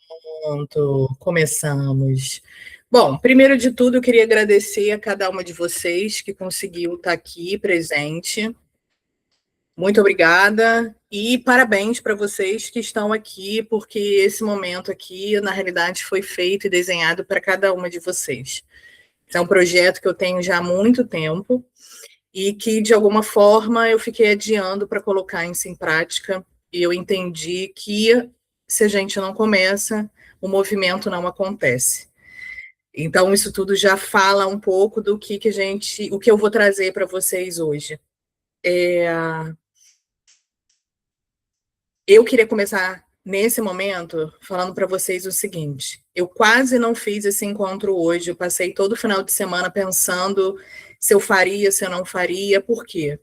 Pronto, começamos. Bom, primeiro de tudo, eu queria agradecer a cada uma de vocês que conseguiu estar aqui presente. Muito obrigada e parabéns para vocês que estão aqui, porque esse momento aqui, na realidade, foi feito e desenhado para cada uma de vocês. É um projeto que eu tenho já há muito tempo e que, de alguma forma, eu fiquei adiando para colocar isso em prática, e eu entendi que, se a gente não começa, o movimento não acontece. Então, isso tudo já fala um pouco do que a gente, o que eu vou trazer para vocês hoje. Eu queria começar nesse momento falando para vocês o seguinte: eu quase não fiz esse encontro hoje, eu passei todo o final de semana pensando se eu faria, se eu não faria. Por quê?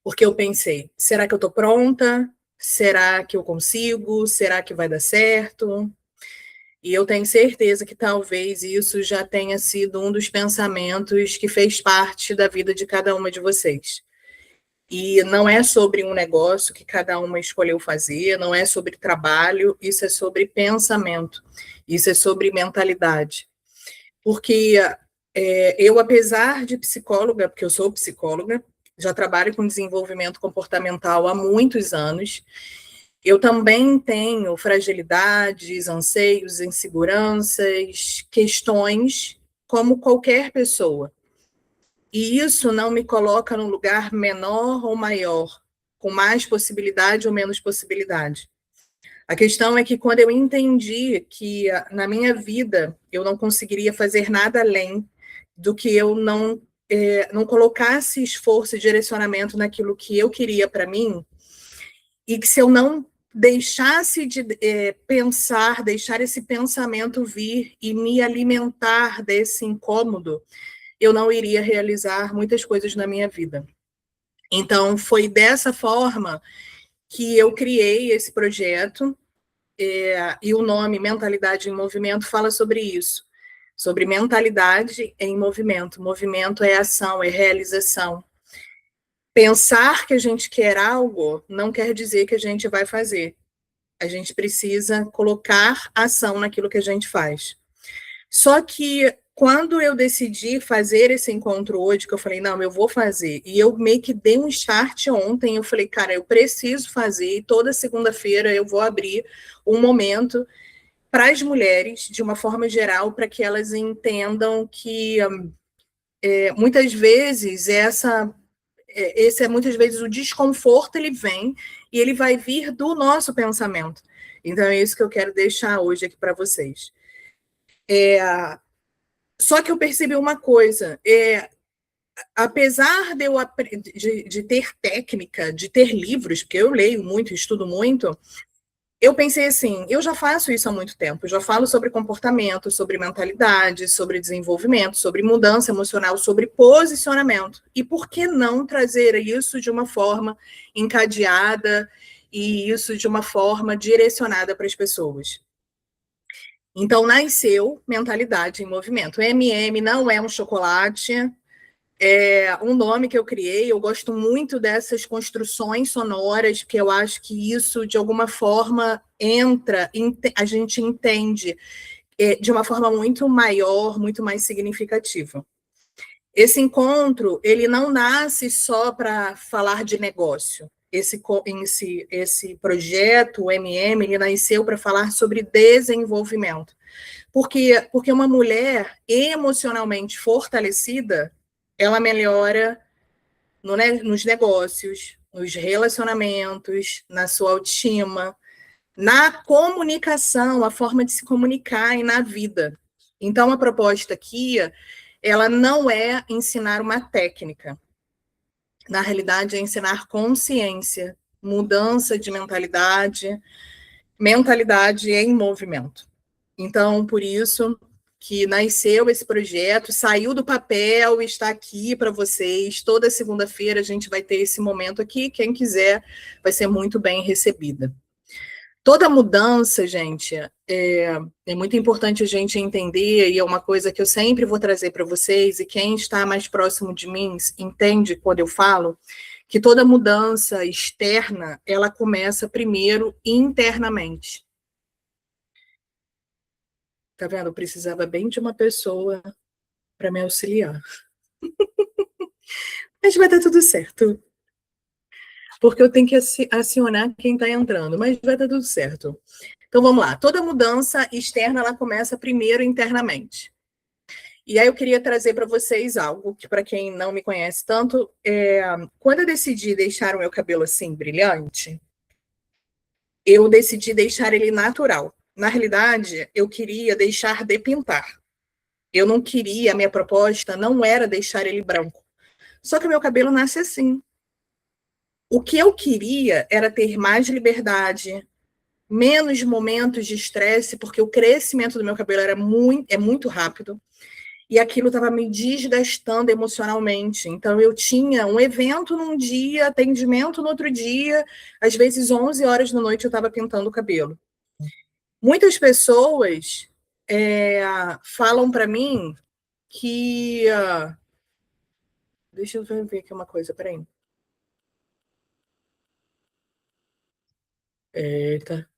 Porque eu pensei, será que eu estou pronta? Será que eu consigo? Será que vai dar certo? E eu tenho certeza que talvez isso já tenha sido um dos pensamentos que fez parte da vida de cada uma de vocês. E não é sobre um negócio que cada uma escolheu fazer, não é sobre trabalho, isso é sobre pensamento, isso é sobre mentalidade. Porque eu, apesar de psicóloga, porque eu sou psicóloga, já trabalho com desenvolvimento comportamental há muitos anos, eu também tenho fragilidades, anseios, inseguranças, questões, como qualquer pessoa. E isso não me coloca num lugar menor ou maior, com mais possibilidade ou menos possibilidade. A questão é que quando eu entendi que na minha vida eu não conseguiria fazer nada além do que eu não colocasse esforço e direcionamento naquilo que eu queria para mim, e que se eu não deixasse de pensar, deixar esse pensamento vir e me alimentar desse incômodo, eu não iria realizar muitas coisas na minha vida. Então, foi dessa forma que eu criei esse projeto, e o nome Mentalidade em Movimento fala sobre isso, sobre mentalidade em movimento. Movimento é ação, é realização. Pensar que a gente quer algo não quer dizer que a gente vai fazer. A gente precisa colocar ação naquilo que a gente faz. Só que quando eu decidi fazer esse encontro hoje, que eu falei, não, eu vou fazer, e eu meio que dei um start ontem, eu falei, cara, eu preciso fazer, e toda segunda-feira eu vou abrir um momento para as mulheres, de uma forma geral, para que elas entendam que muitas vezes muitas vezes o desconforto ele vem e ele vai vir do nosso pensamento. Então é isso que eu quero deixar hoje aqui para vocês. Só que eu percebi uma coisa, apesar de ter técnica, de ter livros, porque eu leio muito, estudo muito, eu pensei assim, eu já faço isso há muito tempo, eu já falo sobre comportamento, sobre mentalidade, sobre desenvolvimento, sobre mudança emocional, sobre posicionamento. E por que não trazer isso de uma forma encadeada e isso de uma forma direcionada para as pessoas? Então, nasceu Mentalidade em Movimento. MM não é um chocolate, é um nome que eu criei. Eu gosto muito dessas construções sonoras, porque eu acho que isso, de alguma forma, a gente entende de uma forma muito maior, muito mais significativa. Esse encontro, ele não nasce só para falar de negócio. Esse projeto, o MM, ele nasceu para falar sobre desenvolvimento. Porque uma mulher emocionalmente fortalecida, ela melhora nos negócios, nos relacionamentos, na sua autoestima, na comunicação, a forma de se comunicar e na vida. Então, a proposta aqui, ela não é ensinar uma técnica. Na realidade, é ensinar consciência, mudança de mentalidade, mentalidade em movimento. Então, por isso que nasceu esse projeto, saiu do papel, está aqui para vocês. Toda segunda-feira a gente vai ter esse momento aqui. Quem quiser vai ser muito bem recebida. Toda mudança, gente, é muito importante a gente entender, e é uma coisa que eu sempre vou trazer para vocês, e quem está mais próximo de mim entende quando eu falo, que toda mudança externa, ela começa primeiro internamente. Tá vendo? Eu precisava bem de uma pessoa para me auxiliar. Mas vai dar tudo certo. Porque eu tenho que acionar quem está entrando, mas vai dar tudo certo. Então vamos lá. Toda mudança externa ela começa primeiro internamente. E aí eu queria trazer para vocês algo que, para quem não me conhece tanto, quando eu decidi deixar o meu cabelo assim brilhante, eu decidi deixar ele natural. Na realidade, eu queria deixar de pintar. Eu não queria, a minha proposta não era deixar ele branco. Só que o meu cabelo nasce assim. O que eu queria era ter mais liberdade, menos momentos de estresse, porque o crescimento do meu cabelo é muito rápido. E aquilo estava me desgastando emocionalmente. Então, eu tinha um evento num dia, atendimento no outro dia, às vezes 11 horas da noite eu estava pintando o cabelo. Muitas pessoas falam para mim que. Deixa eu ver aqui uma coisa, peraí. Eita.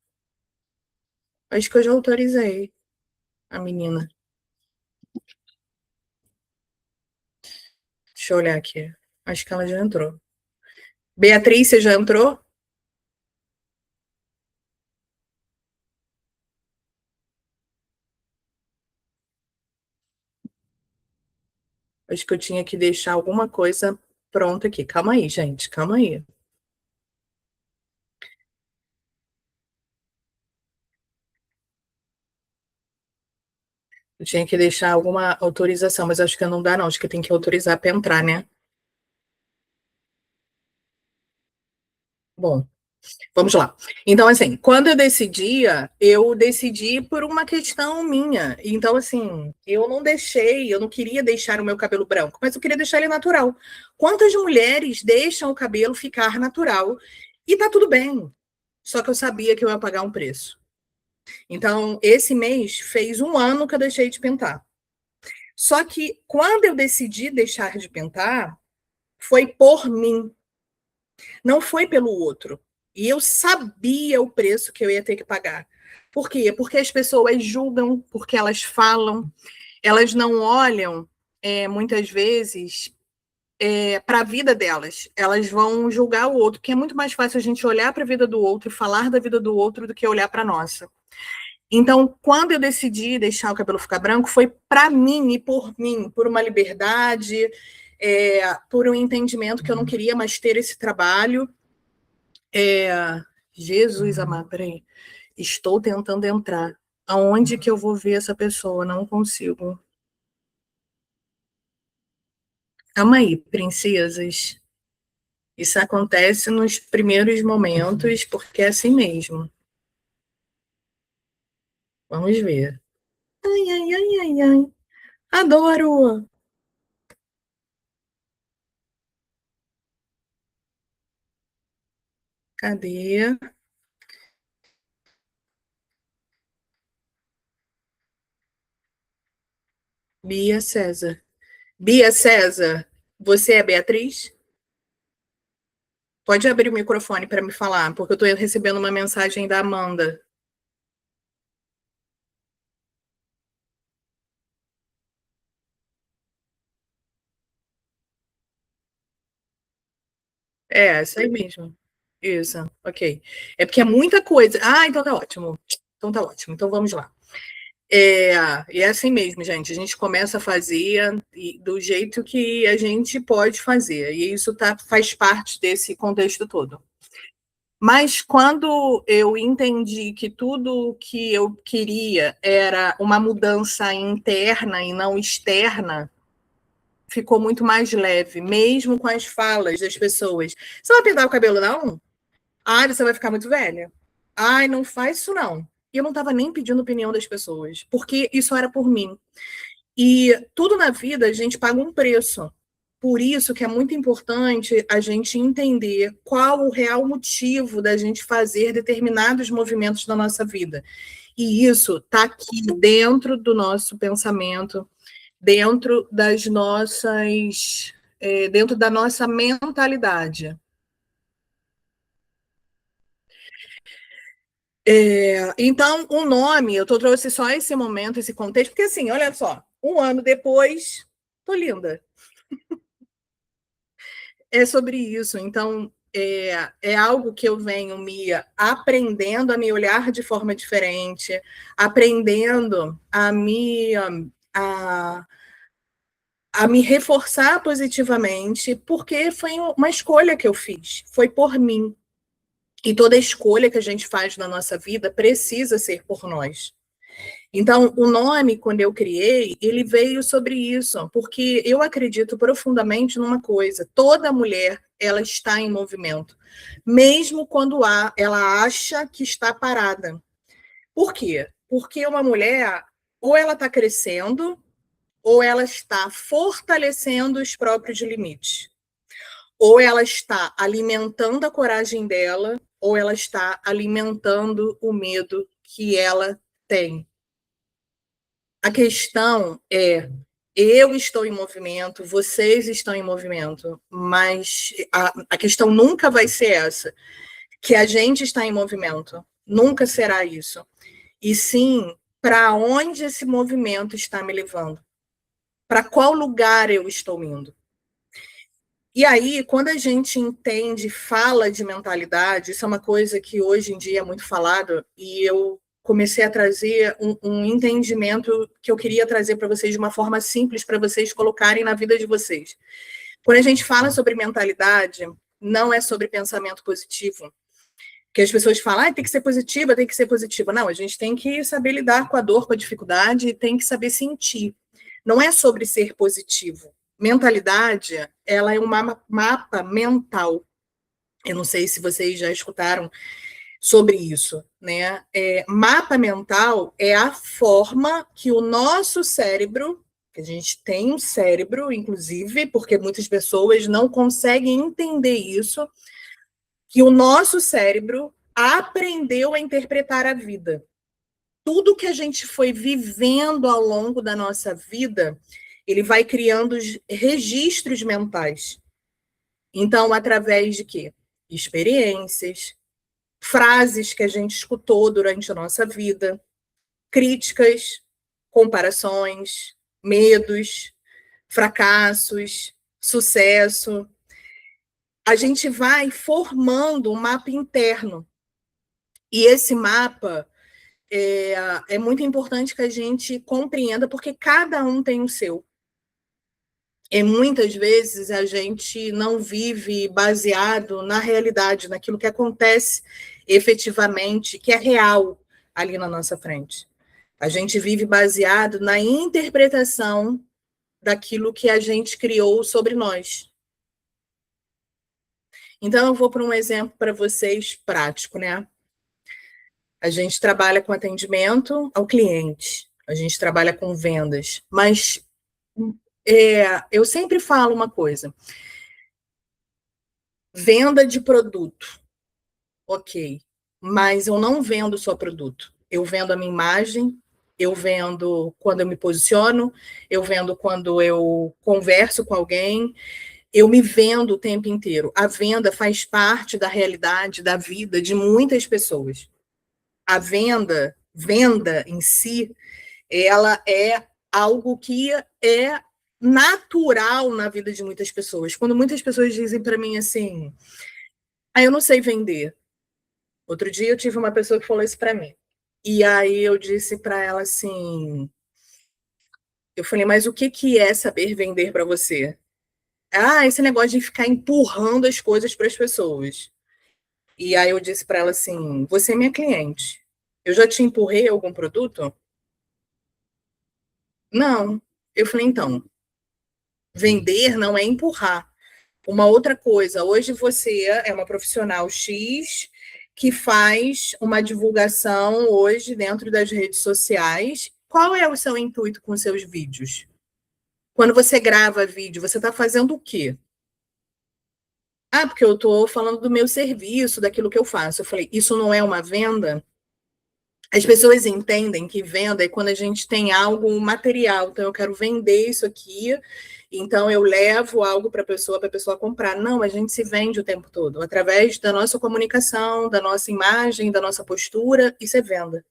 Acho que eu já autorizei a menina. Deixa eu olhar aqui. Acho que ela já entrou. Beatriz, você já entrou? Acho que eu tinha que deixar alguma coisa pronta aqui. Calma aí, gente. Calma aí. Eu tinha que deixar alguma autorização, mas acho que não dá, não. Acho que tem que autorizar para entrar, né? Bom, vamos lá. Então, assim, quando eu decidi por uma questão minha. Então, assim, eu não queria deixar o meu cabelo branco, mas eu queria deixar ele natural. Quantas mulheres deixam o cabelo ficar natural e tá tudo bem? Só que eu sabia que eu ia pagar um preço. Então, esse mês fez um ano que eu deixei de pintar. Só que quando eu decidi deixar de pintar, foi por mim, não foi pelo outro. E eu sabia o preço que eu ia ter que pagar. Por quê? Porque as pessoas julgam, porque elas falam, elas não olham, muitas vezes, para a vida delas. Elas vão julgar o outro, que é muito mais fácil a gente olhar para a vida do outro e falar da vida do outro do que olhar para a nossa. Então, quando eu decidi deixar o cabelo ficar branco, foi para mim, por uma liberdade, por um entendimento que eu não queria mais ter esse trabalho. Jesus amado, peraí. Estou tentando entrar. Aonde que eu vou ver essa pessoa? Não consigo. Calma aí, princesas. Isso acontece nos primeiros momentos, porque é assim mesmo. Vamos ver. Ai, ai, ai, ai, ai. Adoro! Cadê? Bia César. Bia César, você é Beatriz? Pode abrir o microfone para me falar, porque eu estou recebendo uma mensagem da Amanda. É, essa aí mesmo. Isso, ok. É porque é muita coisa. Ah, então tá ótimo. Então tá ótimo. Então vamos lá. É, e é assim mesmo, gente. A gente começa a fazer do jeito que a gente pode fazer. E isso faz parte desse contexto todo. Mas quando eu entendi que tudo que eu queria era uma mudança interna e não externa, ficou muito mais leve, mesmo com as falas das pessoas. Você vai pintar o cabelo, não? Ai, você vai ficar muito velha. Ai, não faz isso, não. E eu não estava nem pedindo opinião das pessoas, porque isso era por mim. E tudo na vida a gente paga um preço. Por isso que é muito importante a gente entender qual o real motivo da gente fazer determinados movimentos na nossa vida. E isso está aqui dentro do nosso pensamento, dentro das nossas, dentro da nossa mentalidade. Então, o nome, eu trouxe só esse momento, esse contexto, porque assim, olha só, um ano depois, tô linda. É sobre isso. Então, é algo que eu venho me aprendendo a me olhar de forma diferente, aprendendo a, a me reforçar positivamente, porque foi uma escolha que eu fiz, foi por mim. E toda escolha que a gente faz na nossa vida precisa ser por nós. Então, o nome, quando eu criei, ele veio sobre isso, porque eu acredito profundamente numa coisa: toda mulher, ela está em movimento, mesmo quando ela acha que está parada. Por quê? Porque uma mulher, ou ela está crescendo, ou ela está fortalecendo os próprios limites. Ou ela está alimentando a coragem dela, ou ela está alimentando o medo que ela tem. A questão é, eu estou em movimento, vocês estão em movimento, mas a questão nunca vai ser essa, que a gente está em movimento, nunca será isso. E sim, para onde esse movimento está me levando? Para qual lugar eu estou indo? E aí, quando a gente entende, fala de mentalidade, isso é uma coisa que hoje em dia é muito falado, e eu comecei a trazer um entendimento que eu queria trazer para vocês de uma forma simples, para vocês colocarem na vida de vocês. Quando a gente fala sobre mentalidade, não é sobre pensamento positivo. Que as pessoas falam, tem que ser positiva, tem que ser positiva. Não, a gente tem que saber lidar com a dor, com a dificuldade, e tem que saber sentir. Não é sobre ser positivo. Mentalidade, ela é um mapa mental. Eu não sei se vocês já escutaram sobre isso, né? Mapa mental é a forma que o nosso cérebro, que a gente tem um cérebro, inclusive, porque muitas pessoas não conseguem entender isso, que o nosso cérebro aprendeu a interpretar a vida. Tudo que a gente foi vivendo ao longo da nossa vida, ele vai criando registros mentais. Então, através de quê? Experiências, frases que a gente escutou durante a nossa vida, críticas, comparações, medos, fracassos, sucesso. A gente vai formando um mapa interno. E esse mapa é muito importante que a gente compreenda, porque cada um tem o seu. E muitas vezes a gente não vive baseado na realidade, naquilo que acontece efetivamente, que é real ali na nossa frente. A gente vive baseado na interpretação daquilo que a gente criou sobre nós. Então, eu vou para um exemplo para vocês prático, né? A gente trabalha com atendimento ao cliente, a gente trabalha com vendas, mas eu sempre falo uma coisa: venda de produto, ok, mas eu não vendo só produto, eu vendo a minha imagem, eu vendo quando eu me posiciono, eu vendo quando eu converso com alguém, eu me vendo o tempo inteiro. A venda faz parte da realidade, da vida de muitas pessoas. A venda em si, ela é algo que é natural na vida de muitas pessoas. Quando muitas pessoas dizem para mim assim, eu não sei vender. Outro dia eu tive uma pessoa que falou isso para mim. E aí eu disse para ela assim, eu falei, mas o que é saber vender para você? Esse negócio de ficar empurrando as coisas para as pessoas. E aí eu disse para ela assim, você é minha cliente. Eu já te empurrei algum produto? Não. Eu falei, então, vender não é empurrar. Uma outra coisa, hoje você é uma profissional X que faz uma divulgação hoje dentro das redes sociais. Qual é o seu intuito com seus vídeos? Quando você grava vídeo, você está fazendo o quê? Porque eu estou falando do meu serviço, daquilo que eu faço. Eu falei, isso não é uma venda? As pessoas entendem que venda é quando a gente tem algo material. Então, eu quero vender isso aqui Então, eu levo algo para a pessoa comprar. Não, a gente se vende o tempo todo, através da nossa comunicação, da nossa imagem, da nossa postura, isso é venda.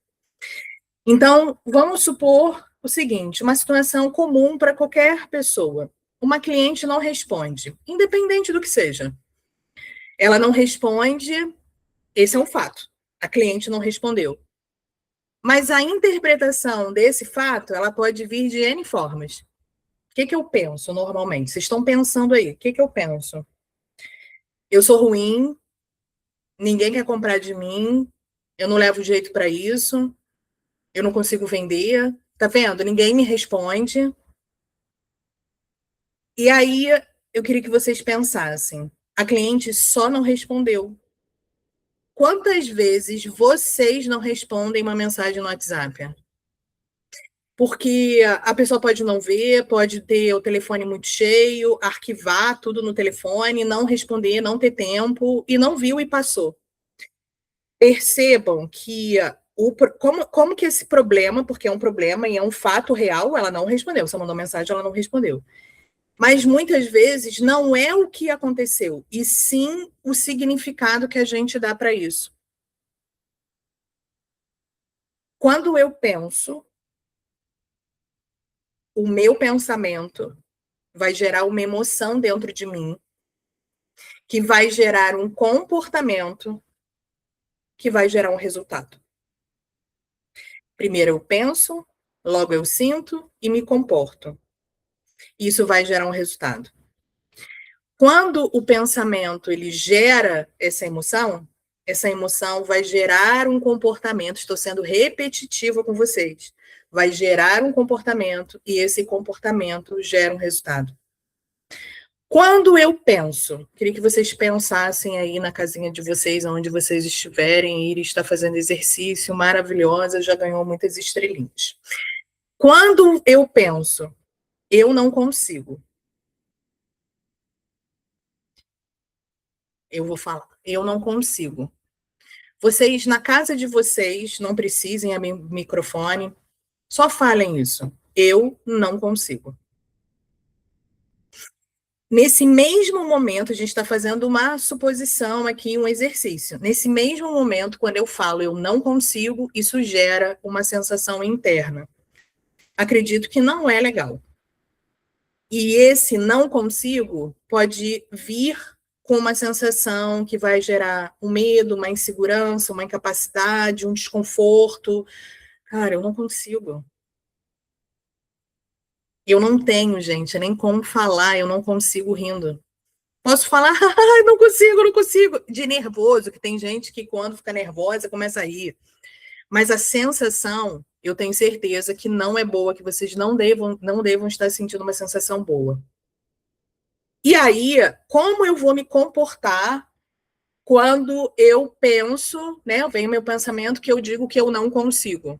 Então, vamos supor o seguinte, uma situação comum para qualquer pessoa. Uma cliente não responde, independente do que seja. Ela não responde, esse é um fato. A cliente não respondeu. Mas a interpretação desse fato, ela pode vir de N formas. O que eu penso normalmente? Vocês estão pensando aí, o que eu penso? Eu sou ruim, ninguém quer comprar de mim, eu não levo jeito para isso, eu não consigo vender, tá vendo? Ninguém me responde. E aí, eu queria que vocês pensassem, a cliente só não respondeu. Quantas vezes vocês não respondem uma mensagem no WhatsApp? Porque a pessoa pode não ver, pode ter o telefone muito cheio, arquivar tudo no telefone, não responder, não ter tempo, e não viu e passou. Percebam que como que esse problema, porque é um problema e é um fato real, ela não respondeu. Você mandou mensagem, ela não respondeu. Mas muitas vezes não é o que aconteceu, e sim o significado que a gente dá para isso. Quando eu penso, o meu pensamento vai gerar uma emoção dentro de mim, que vai gerar um comportamento, que vai gerar um resultado. Primeiro eu penso, logo eu sinto e me comporto. Isso vai gerar um resultado. Quando o pensamento ele gera essa emoção vai gerar um comportamento. Estou sendo repetitiva com vocês. Vai gerar um comportamento e esse comportamento gera um resultado. Quando eu penso, queria que vocês pensassem aí na casinha de vocês, onde vocês estiverem, Iris está fazendo exercício, maravilhosa, já ganhou muitas estrelinhas. Quando eu penso, eu não consigo. Eu vou falar, eu não consigo. Vocês, na casa de vocês, não precisem abrir microfone, só falem isso. Eu não consigo. Nesse mesmo momento, a gente está fazendo uma suposição aqui, um exercício. Nesse mesmo momento, quando eu falo eu não consigo, isso gera uma sensação interna. Acredito que não é legal. E esse não consigo pode vir com uma sensação que vai gerar um medo, uma insegurança, uma incapacidade, um desconforto. Cara, eu não consigo. Eu não tenho, gente, nem como falar, eu não consigo rindo. Posso falar, não consigo, não consigo, de nervoso, que tem gente que quando fica nervosa começa a rir. Mas a sensação, eu tenho certeza que não é boa, que vocês não devam estar sentindo uma sensação boa. E aí, como eu vou me comportar quando eu penso, né, vem meu pensamento que eu digo que eu não consigo?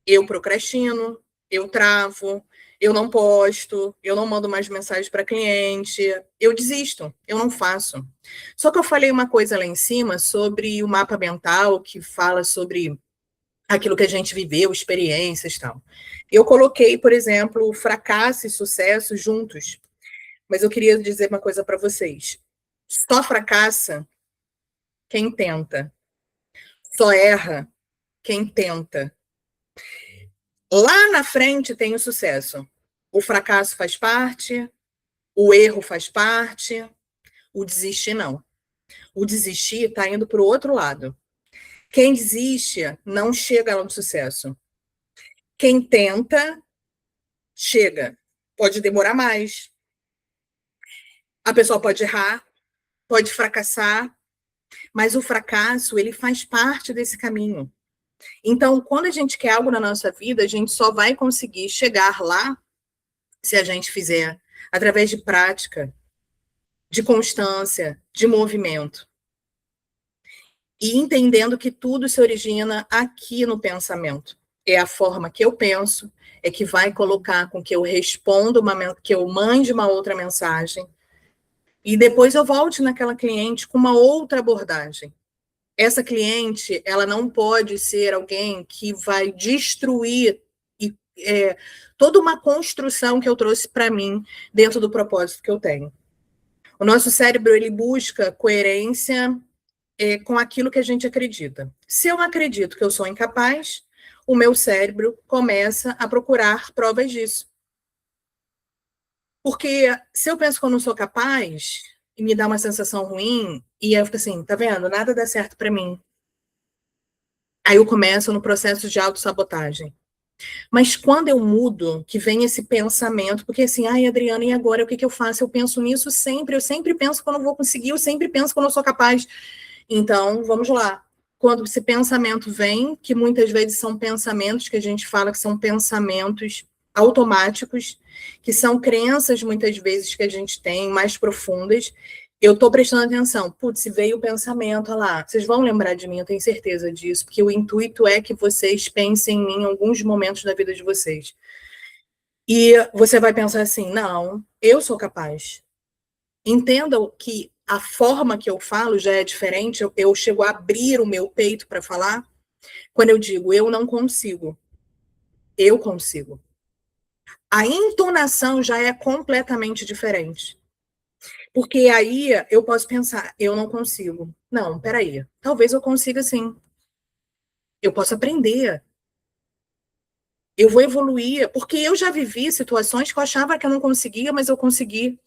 Eu procrastino, eu travo, eu não posto, eu não mando mais mensagem para cliente, eu desisto, eu não faço. Só que eu falei uma coisa lá em cima sobre o mapa mental, que fala sobre aquilo que a gente viveu, experiências e tal. Eu coloquei, por exemplo, fracasso e sucesso juntos. Mas eu queria dizer uma coisa para vocês. Só fracassa quem tenta. Só erra quem tenta. Lá na frente tem o sucesso. O fracasso faz parte, o erro faz parte, o desistir não. O desistir está indo para o outro lado. Quem desiste não chega lá no sucesso. Quem tenta, chega. Pode demorar mais. A pessoa pode errar, pode fracassar, mas o fracasso, ele faz parte desse caminho. Então, quando a gente quer algo na nossa vida, a gente só vai conseguir chegar lá se a gente fizer através de prática, de constância, de movimento. E entendendo que tudo se origina aqui no pensamento. É a forma que eu penso, é que vai colocar com que eu responda, que eu mande uma outra mensagem, e depois eu volte naquela cliente com uma outra abordagem. Essa cliente, ela não pode ser alguém que vai destruir e toda uma construção que eu trouxe para mim dentro do propósito que eu tenho. O nosso cérebro, ele busca coerência com aquilo que a gente acredita. Se eu acredito que eu sou incapaz, o meu cérebro começa a procurar provas disso. Porque se eu penso que eu não sou capaz, e me dá uma sensação ruim, e eu fico assim, tá vendo? Nada dá certo para mim. Aí eu começo no processo de autossabotagem. Mas quando eu mudo, que vem esse pensamento, porque assim, ai, Adriana, e agora o que eu faço? Eu penso nisso sempre, eu sempre penso que eu não vou conseguir, eu sempre penso que eu não sou capaz. Então, vamos lá. Quando esse pensamento vem, que muitas vezes são pensamentos que a gente fala que são pensamentos automáticos, que são crenças muitas vezes que a gente tem mais profundas, eu estou prestando atenção. Putz, veio o pensamento, olha lá, vocês vão lembrar de mim, eu tenho certeza disso, porque o intuito é que vocês pensem em mim em alguns momentos da vida de vocês. E você vai pensar assim, não, eu sou capaz. Entendam que a forma que eu falo já é diferente, eu chego a abrir o meu peito para falar, quando eu digo eu não consigo, eu consigo. A entonação já é completamente diferente. Porque aí eu posso pensar, eu não consigo. Não, peraí, talvez eu consiga sim. Eu posso aprender. Eu vou evoluir, porque eu já vivi situações que eu achava que eu não conseguia, mas eu consegui.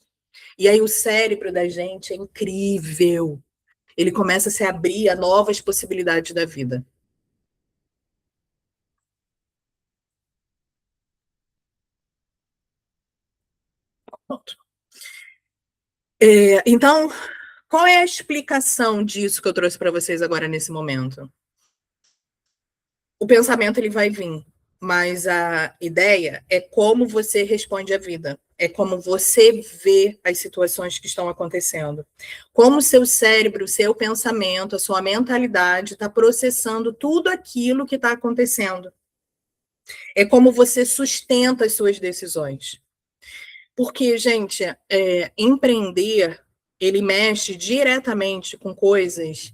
E aí o cérebro da gente é incrível. Ele começa a se abrir a novas possibilidades da vida. Pronto. Então, qual é a explicação disso que eu trouxe para vocês agora nesse momento? O pensamento ele vai vir, mas a ideia é como você responde à vida, é como você vê as situações que estão acontecendo, como o seu cérebro, o seu pensamento, a sua mentalidade está processando tudo aquilo que está acontecendo. É como você sustenta as suas decisões. Porque, gente, empreender, ele mexe diretamente com coisas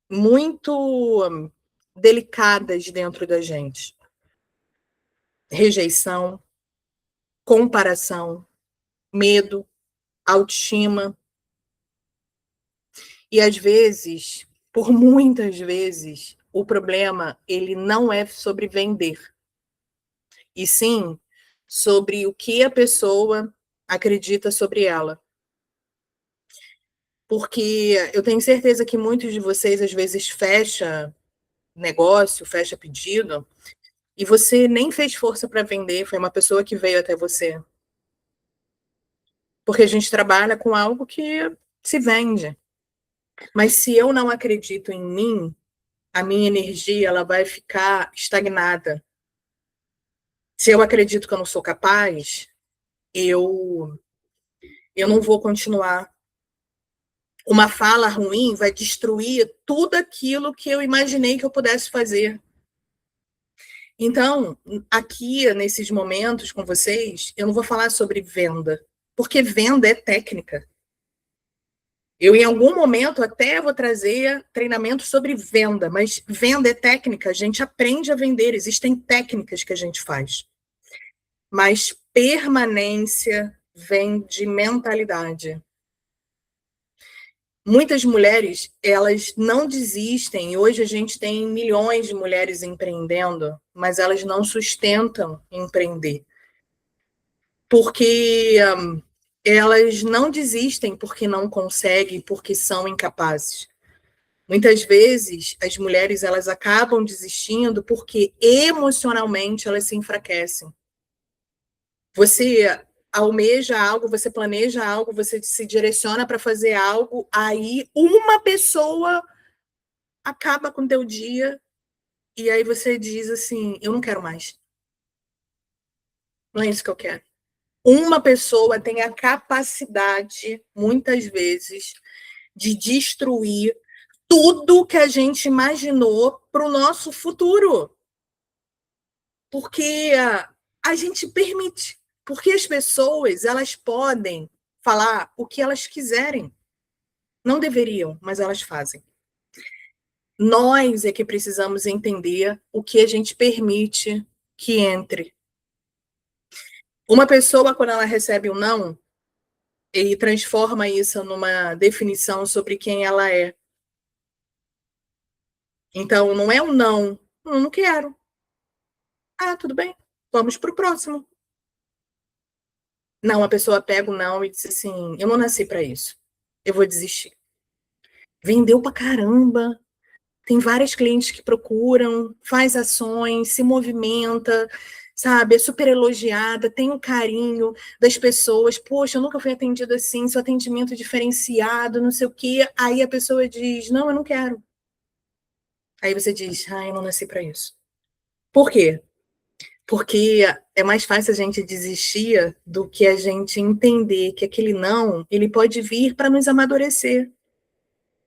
muito delicadas dentro da gente. Rejeição, comparação, medo, autoestima. E às vezes, por muitas vezes, o problema ele não é sobre vender, e sim sobre o que a pessoa acredita sobre ela. Porque eu tenho certeza que muitos de vocês às vezes fecha negócio, fecha pedido, e você nem fez força para vender, foi uma pessoa que veio até você. Porque a gente trabalha com algo que se vende. Mas se eu não acredito em mim, a minha energia ela vai ficar estagnada. Se eu acredito que eu não sou capaz, eu eu não vou continuar. Uma fala ruim vai destruir tudo aquilo que eu imaginei que eu pudesse fazer. Então, aqui, nesses momentos com vocês, eu não vou falar sobre venda, porque venda é técnica. Eu, em algum momento, até vou trazer treinamento sobre venda, mas venda é técnica, a gente aprende a vender, existem técnicas que a gente faz. Mas permanência vem de mentalidade. Muitas mulheres, elas não desistem, e hoje a gente tem milhões de mulheres empreendendo, mas elas não sustentam empreender. Porque elas não desistem porque não conseguem, porque são incapazes. Muitas vezes as mulheres elas acabam desistindo porque emocionalmente elas se enfraquecem. Você almeja algo, você planeja algo, você se direciona para fazer algo, aí uma pessoa acaba com o teu dia e aí você diz assim, eu não quero mais. Não é isso que eu quero. Uma pessoa tem a capacidade, muitas vezes, de destruir tudo que a gente imaginou para o nosso futuro. Porque a gente permite. Porque as pessoas, elas podem falar o que elas quiserem. Não deveriam, mas elas fazem. Nós é que precisamos entender o que a gente permite que entre. Uma pessoa, quando ela recebe um não, ele transforma isso numa definição sobre quem ela é. Então, não é um não. Não quero. Ah, tudo bem. Vamos para o próximo. Não, a pessoa pega o não e diz assim: eu não nasci para isso. Eu vou desistir. Vendeu pra caramba. Tem várias clientes que procuram, faz ações, se movimenta, sabe? É super elogiada, tem um carinho das pessoas. Poxa, eu nunca fui atendida assim, seu atendimento diferenciado, não sei o quê. Aí a pessoa diz: não, eu não quero. Aí você diz: ah, eu não nasci para isso. Por quê? Porque é mais fácil a gente desistir do que a gente entender que aquele não, ele pode vir para nos amadurecer,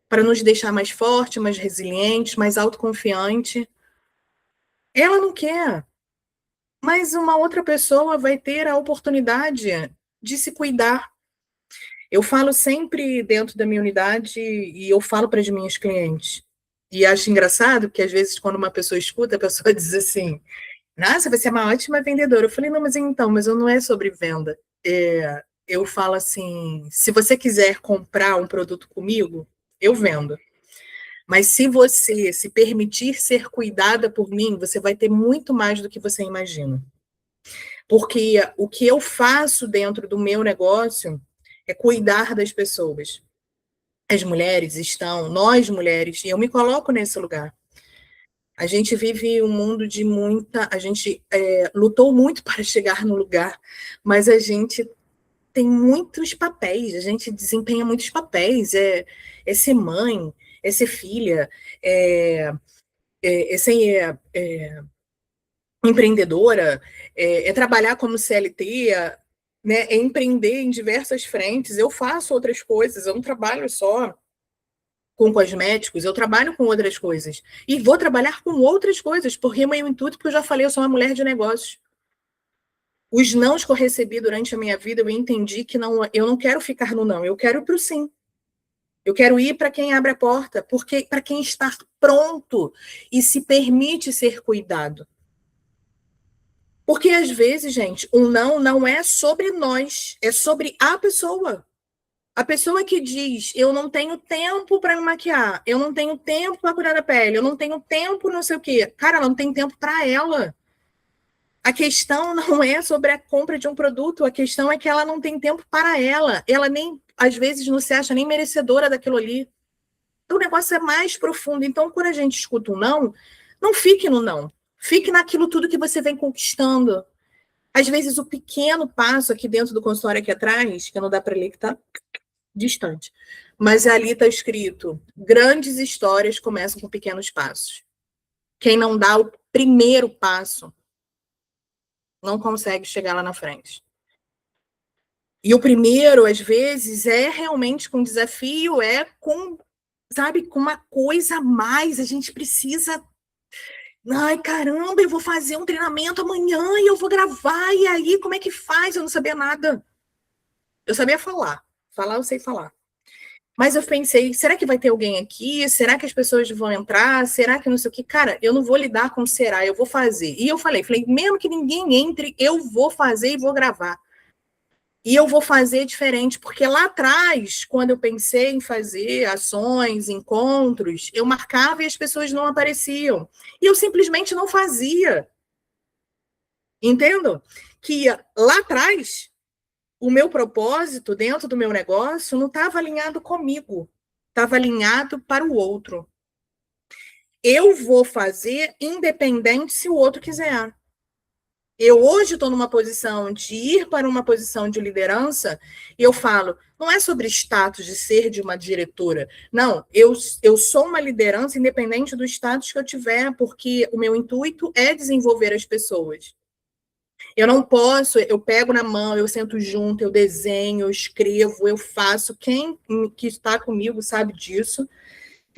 para nos deixar mais forte, mais resilientes, mais autoconfiante. Ela não quer, mas uma outra pessoa vai ter a oportunidade de se cuidar. Eu falo sempre dentro da minha unidade e eu falo para as minhas clientes. E acho engraçado que às vezes quando uma pessoa escuta, a pessoa diz assim: nossa, você é uma ótima vendedora. Eu falei: não, mas então, mas eu não é sobre venda. Eu falo assim: se você quiser comprar um produto comigo, eu vendo. Mas se você se permitir ser cuidada por mim, você vai ter muito mais do que você imagina. Porque o que eu faço dentro do meu negócio é cuidar das pessoas. As mulheres estão, nós mulheres, e eu me coloco nesse lugar. A gente vive um mundo de muita. A gente lutou muito para chegar no lugar, mas a gente tem muitos papéis, a gente desempenha muitos papéis. É ser mãe, é ser filha, é ser empreendedora, trabalhar como CLT, né, é empreender em diversas frentes. Eu faço outras coisas, eu não trabalho só com cosméticos, eu trabalho com outras coisas. E vou trabalhar com outras coisas, porque meu intuito, porque eu já falei, eu sou uma mulher de negócios. Os nãos que eu recebi durante a minha vida, eu entendi que não, eu não quero ficar no não, eu quero ir para o sim. Eu quero ir para quem abre a porta, porque para quem está pronto e se permite ser cuidado. Porque às vezes, gente, um não é sobre nós, é sobre a pessoa. A pessoa que diz: eu não tenho tempo para me maquiar, eu não tenho tempo para cuidar da pele, eu não tenho tempo, não sei o quê. Cara, ela não tem tempo para ela. A questão não é sobre a compra de um produto, a questão é que ela não tem tempo para ela. Ela nem, às vezes, não se acha nem merecedora daquilo ali. Então, o negócio é mais profundo. Então, quando a gente escuta um não, não fique no não. Fique naquilo tudo que você vem conquistando. Às vezes, o pequeno passo aqui dentro do consultório aqui atrás, que não dá para ler, que está distante. Mas ali está escrito: grandes histórias começam com pequenos passos. Quem não dá o primeiro passo não consegue chegar lá na frente. E o primeiro, às vezes, é realmente com desafio, é com, sabe, com uma coisa a mais. A gente precisa. Ai, caramba, eu vou fazer um treinamento amanhã e eu vou gravar. E aí, como é que faz? Eu não sabia nada. Eu sabia falar. Falar, eu sei falar. Mas eu pensei: será que vai ter alguém aqui? Será que as pessoas vão entrar? Será que não sei o que? Cara, eu não vou lidar com será, eu vou fazer. E eu falei, mesmo que ninguém entre, eu vou fazer e vou gravar. E eu vou fazer diferente, porque lá atrás, quando eu pensei em fazer ações, encontros, eu marcava e as pessoas não apareciam. E eu simplesmente não fazia. Entendo? Que lá atrás, o meu propósito dentro do meu negócio não estava alinhado comigo, estava alinhado para o outro. Eu vou fazer independente se o outro quiser. Eu hoje estou numa posição de ir para uma posição de liderança e eu falo: não é sobre status de ser de uma diretora. Não, eu sou uma liderança independente do status que eu tiver, porque o meu intuito é desenvolver as pessoas. Eu não posso, eu pego na mão, eu sento junto, eu desenho, eu escrevo, eu faço. Quem que está comigo sabe disso.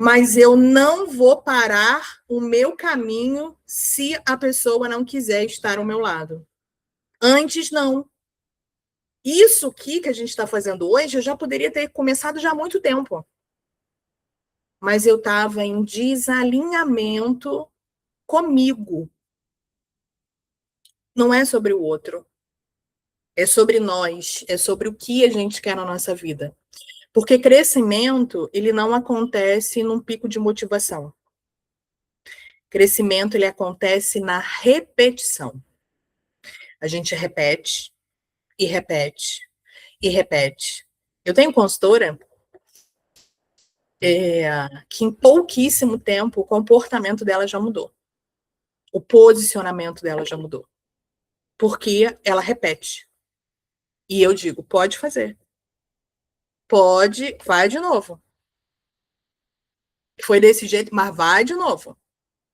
Mas eu não vou parar o meu caminho se a pessoa não quiser estar ao meu lado. Antes, não. Isso aqui que a gente está fazendo hoje, eu já poderia ter começado já há muito tempo. Mas eu estava em desalinhamento comigo. Não é sobre o outro. É sobre nós, é sobre o que a gente quer na nossa vida. Porque crescimento, ele não acontece num pico de motivação. Crescimento, ele acontece na repetição. A gente repete, e repete, e repete. Eu tenho consultora que em pouquíssimo tempo o comportamento dela já mudou. O posicionamento dela já mudou. Porque ela repete. E eu digo, pode fazer. Pode, vai de novo. Foi desse jeito, mas vai de novo.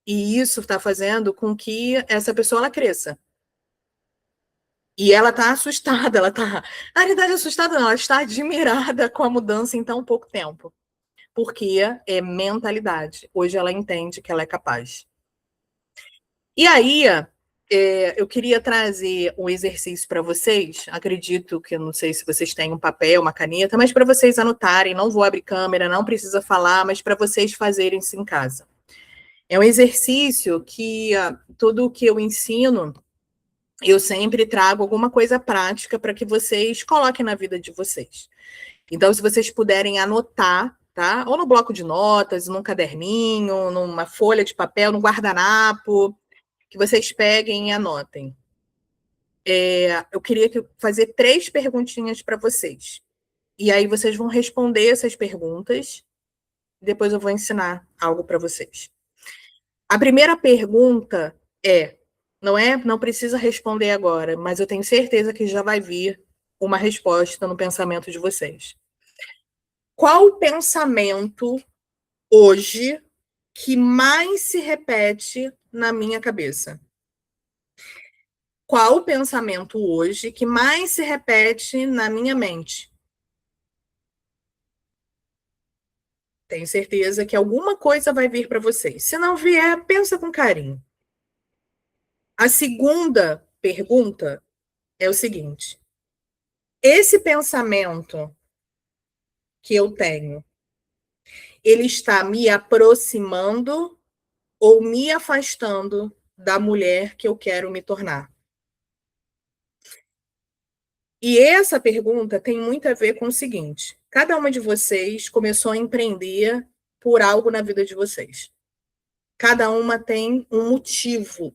E isso está fazendo com que essa pessoa ela cresça. E ela está assustada, ela está. Na realidade, assustada não, ela está admirada com a mudança em tão pouco tempo. Porque é mentalidade. Hoje ela entende que ela é capaz. E aí, eu queria trazer um exercício para vocês. Acredito que, eu não sei se vocês têm um papel, uma caneta, mas para vocês anotarem. Não vou abrir câmera, não precisa falar, mas para vocês fazerem isso em casa. É um exercício que tudo que eu ensino, eu sempre trago alguma coisa prática para que vocês coloquem na vida de vocês. Então, se vocês puderem anotar, tá? Ou no bloco de notas, num caderninho, numa folha de papel, num guardanapo, que vocês peguem e anotem. Eu queria fazer 3 perguntinhas para vocês. E aí vocês vão responder essas perguntas. Depois eu vou ensinar algo para vocês. A primeira pergunta não precisa responder agora, mas eu tenho certeza que já vai vir uma resposta no pensamento de vocês. Qual o pensamento hoje que mais se repete na minha cabeça? Qual o pensamento hoje que mais se repete na minha mente? Tenho certeza que alguma coisa vai vir para vocês. Se não vier, pensa com carinho. A segunda pergunta é o seguinte: esse pensamento que eu tenho, ele está me aproximando ou me afastando da mulher que eu quero me tornar? E essa pergunta tem muito a ver com o seguinte: cada uma de vocês começou a empreender por algo na vida de vocês. Cada uma tem um motivo,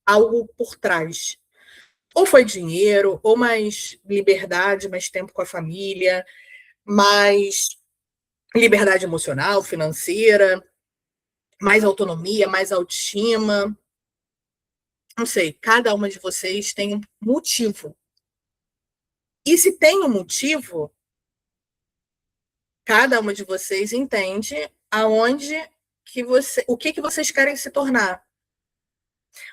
algo por trás. Ou foi dinheiro, ou mais liberdade, mais tempo com a família, mais liberdade emocional, financeira, mais autonomia, mais autoestima. Não sei, cada uma de vocês tem um motivo. E se tem um motivo, cada uma de vocês entende aonde o que vocês querem se tornar.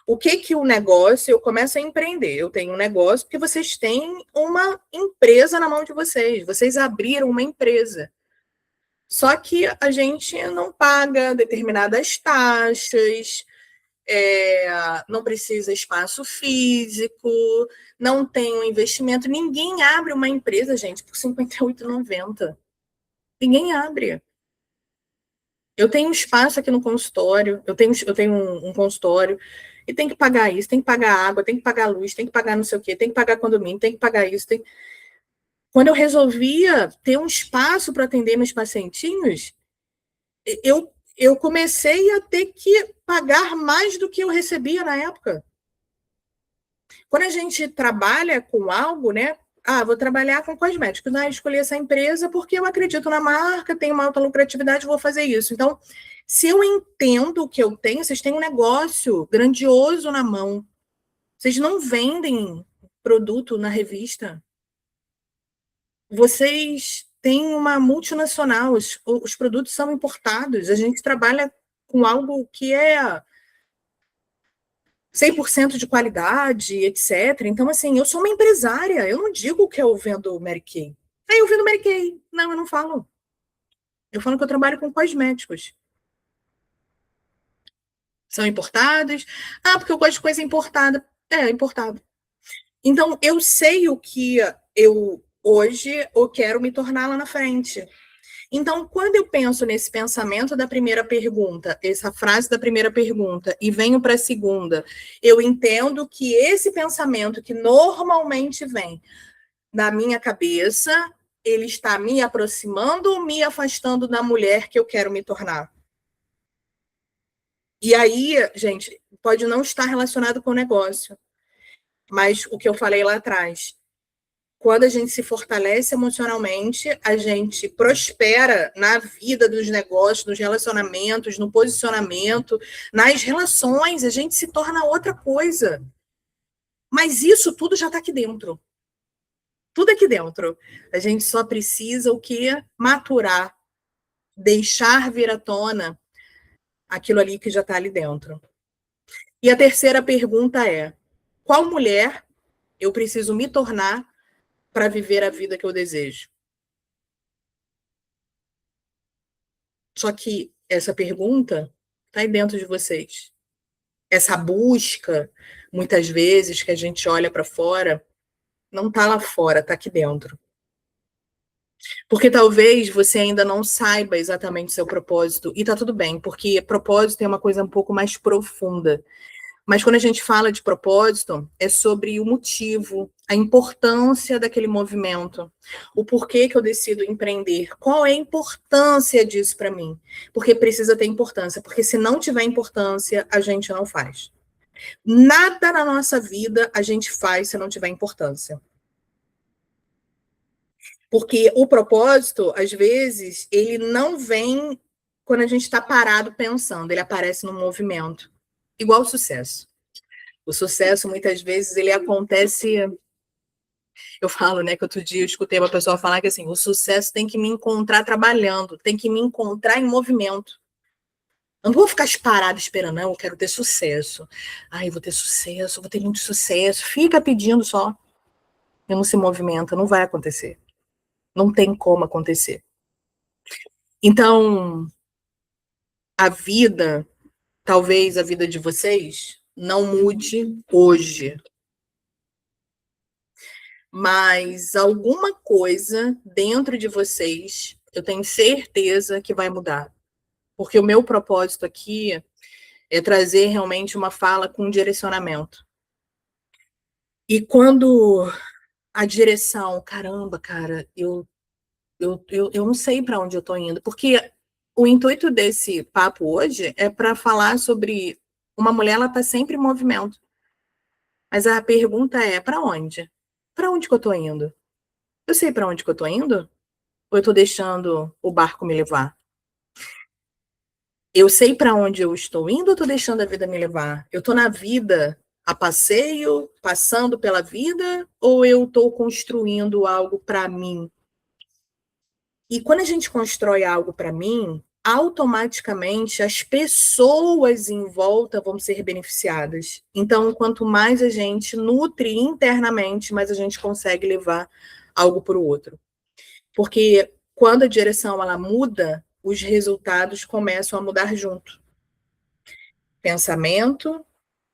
O que o negócio, eu começo a empreender. Eu tenho um negócio porque vocês têm uma empresa na mão de vocês. Vocês abriram uma empresa. Só que a gente não paga determinadas taxas, não precisa espaço físico, não tem um investimento. Ninguém abre uma empresa, gente, por R$ 58,90. Ninguém abre. Eu tenho um espaço aqui no consultório, eu tenho um consultório, e tem que pagar isso, tem que pagar água, tem que pagar luz, tem que pagar não sei o quê, tem que pagar condomínio, tem que pagar isso. Quando eu resolvia ter um espaço para atender meus pacientinhos, eu comecei a ter que pagar mais do que eu recebia na época. Quando a gente trabalha com algo, né? Vou trabalhar com cosméticos. Escolhi essa empresa porque eu acredito na marca, tenho uma alta lucratividade, vou fazer isso. Então, se eu entendo o que eu tenho, vocês têm um negócio grandioso na mão. Vocês não vendem produto na revista. Vocês têm uma multinacional, os produtos são importados. A gente trabalha com algo que é 100% de qualidade, etc. Então, assim, eu sou uma empresária. Eu não digo que eu vendo Mary Kay. Eu vendo Mary Kay. Não, eu não falo. Eu falo que eu trabalho com cosméticos. São importados. Porque eu gosto de coisa importada. Importado. Então, eu sei o que eu hoje eu quero me tornar lá na frente. Então, quando eu penso nesse pensamento da primeira pergunta, essa frase da primeira pergunta, e venho para a segunda, eu entendo que esse pensamento que normalmente vem na minha cabeça, ele está me aproximando ou me afastando da mulher que eu quero me tornar. E aí, gente, pode não estar relacionado com o negócio, mas o que eu falei lá atrás, quando a gente se fortalece emocionalmente, a gente prospera na vida dos negócios, nos relacionamentos, no posicionamento, nas relações, a gente se torna outra coisa. Mas isso tudo já está aqui dentro. Tudo aqui dentro. A gente só precisa o quê? Maturar, deixar vir à tona aquilo ali que já está ali dentro. E a terceira pergunta é: qual mulher eu preciso me tornar para viver a vida que eu desejo? Só que essa pergunta está aí dentro de vocês. Essa busca, muitas vezes, que a gente olha para fora, não está lá fora, está aqui dentro. Porque talvez você ainda não saiba exatamente o seu propósito, e está tudo bem, porque propósito é uma coisa um pouco mais profunda. Mas quando a gente fala de propósito, é sobre o motivo, a importância daquele movimento, o porquê que eu decido empreender, qual é a importância disso para mim. Porque precisa ter importância, porque se não tiver importância, a gente não faz. Nada na nossa vida a gente faz se não tiver importância. Porque o propósito, às vezes, ele não vem quando a gente está parado pensando, ele aparece no movimento. Igual o sucesso. O sucesso, muitas vezes, ele acontece. Eu falo, né, que outro dia eu escutei uma pessoa falar que assim, o sucesso tem que me encontrar trabalhando, tem que me encontrar em movimento. Eu não vou ficar parado esperando, não, eu quero ter sucesso. Ai, vou ter sucesso, vou ter muito sucesso. Fica pedindo só. E não se movimenta, não vai acontecer. Não tem como acontecer. Então, a vida, talvez a vida de vocês, não mude hoje. Mas alguma coisa dentro de vocês, eu tenho certeza que vai mudar. Porque o meu propósito aqui é trazer realmente uma fala com direcionamento. E quando a direção, caramba, cara, eu não sei para onde eu estou indo, porque o intuito desse papo hoje é para falar sobre uma mulher, ela está sempre em movimento. Mas a pergunta é, para onde? Para onde que eu estou indo? Eu sei para onde que eu estou indo? Ou eu estou deixando o barco me levar? Eu sei para onde eu estou indo ou estou deixando a vida me levar? Eu estou na vida a passeio, passando pela vida, ou eu estou construindo algo para mim? E quando a gente constrói algo para mim, automaticamente as pessoas em volta vão ser beneficiadas. Então, quanto mais a gente nutre internamente, mais a gente consegue levar algo para o outro. Porque quando a direção ela muda, os resultados começam a mudar junto. Pensamento,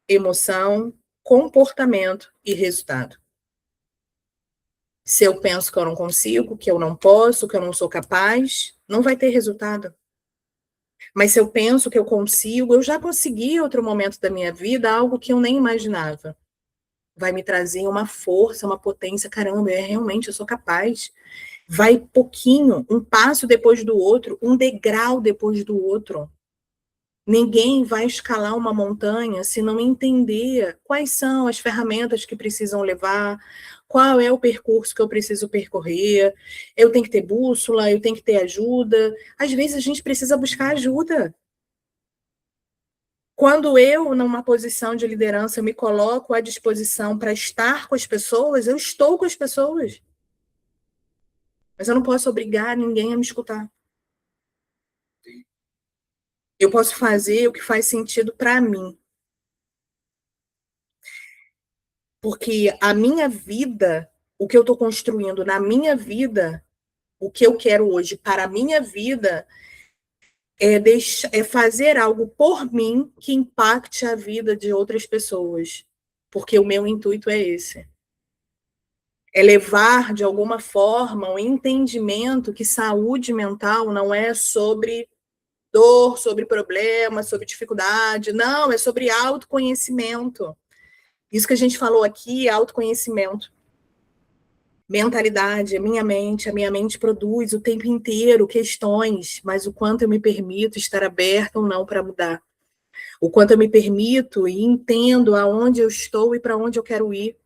emoção, comportamento e resultado. Se eu penso que eu não consigo, que eu não posso, que eu não sou capaz, não vai ter resultado. Mas se eu penso que eu consigo, eu já consegui em outro momento da minha vida algo que eu nem imaginava. Vai me trazer uma força, uma potência, caramba, realmente eu sou capaz. Vai pouquinho, um passo depois do outro, um degrau depois do outro. Ninguém vai escalar uma montanha se não entender quais são as ferramentas que precisam levar, qual é o percurso que eu preciso percorrer. Eu tenho que ter bússola, eu tenho que ter ajuda. Às vezes a gente precisa buscar ajuda. Quando eu, numa posição de liderança, eu me coloco à disposição para estar com as pessoas, eu estou com as pessoas. Mas eu não posso obrigar ninguém a me escutar. Eu posso fazer o que faz sentido para mim. Porque a minha vida, o que eu estou construindo na minha vida, o que eu quero hoje para a minha vida, é fazer algo por mim que impacte a vida de outras pessoas. Porque o meu intuito é esse. levar, de alguma forma, o entendimento que saúde mental não é sobre dor, sobre problema, sobre dificuldade. Não, é sobre autoconhecimento. Isso que a gente falou aqui é autoconhecimento. Mentalidade, a minha mente produz o tempo inteiro questões, mas o quanto eu me permito estar aberta ou não para mudar. O quanto eu me permito e entendo aonde eu estou e para onde eu quero ir.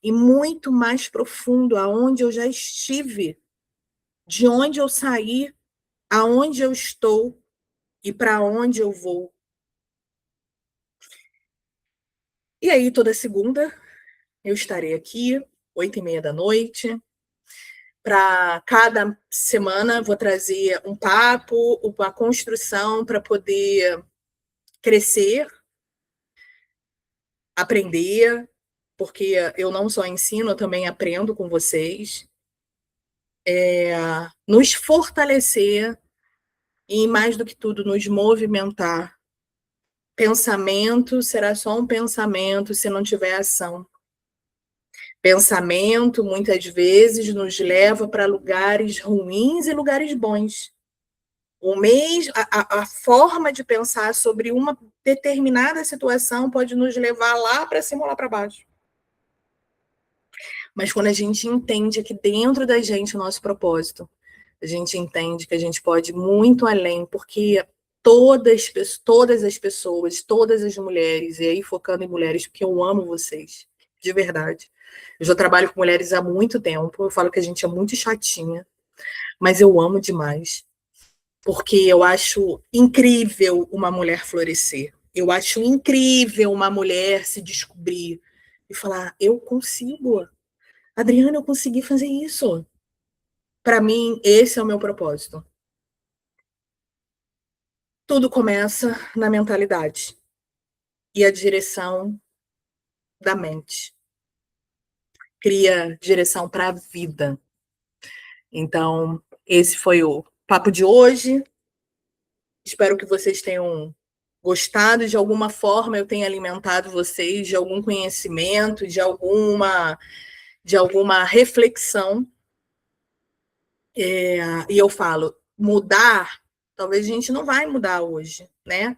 E muito mais profundo, aonde eu já estive, de onde eu saí, aonde eu estou e para onde eu vou. E aí, toda segunda, eu estarei aqui, 8h30 da noite. Para cada semana, vou trazer um papo, uma construção para poder crescer, aprender, porque eu não só ensino, eu também aprendo com vocês. Nos fortalecer e, mais do que tudo, nos movimentar. Pensamento será só um pensamento se não tiver ação. Pensamento, muitas vezes, nos leva para lugares ruins e lugares bons. A forma de pensar sobre uma determinada situação pode nos levar lá para cima ou lá para baixo. Mas quando a gente entende aqui dentro da gente o nosso propósito, a gente entende que a gente pode ir muito além, porque todas as pessoas, todas as mulheres, e aí focando em mulheres, porque eu amo vocês, de verdade. Eu já trabalho com mulheres há muito tempo, eu falo que a gente é muito chatinha, mas eu amo demais, porque eu acho incrível uma mulher florescer, eu acho incrível uma mulher se descobrir e falar, eu consigo, Adriana, eu consegui fazer isso. Para mim, esse é o meu propósito. Tudo começa na mentalidade e a direção da mente. Cria direção para a vida. Então, esse foi o papo de hoje. Espero que vocês tenham gostado. De alguma forma, eu tenha alimentado vocês de algum conhecimento, de alguma reflexão. E eu falo, mudar, talvez a gente não vai mudar hoje, né?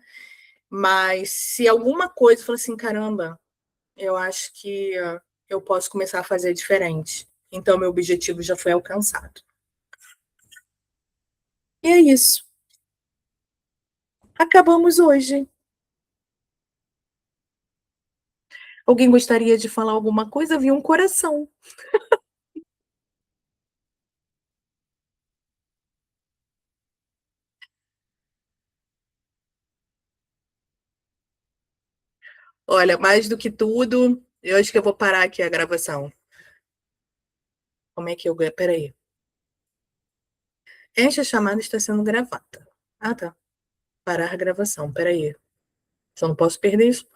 Mas se alguma coisa, fala assim, caramba, eu acho que eu posso começar a fazer diferente. Então, meu objetivo já foi alcançado. E é isso. Acabamos hoje. Alguém gostaria de falar alguma coisa? Vi um coração. Olha, mais do que tudo, eu acho que eu vou parar aqui a gravação. Como é que eu ganho? Peraí. Esta chamada está sendo gravada. Ah, tá. Parar a gravação. Peraí. Só não posso perder isso.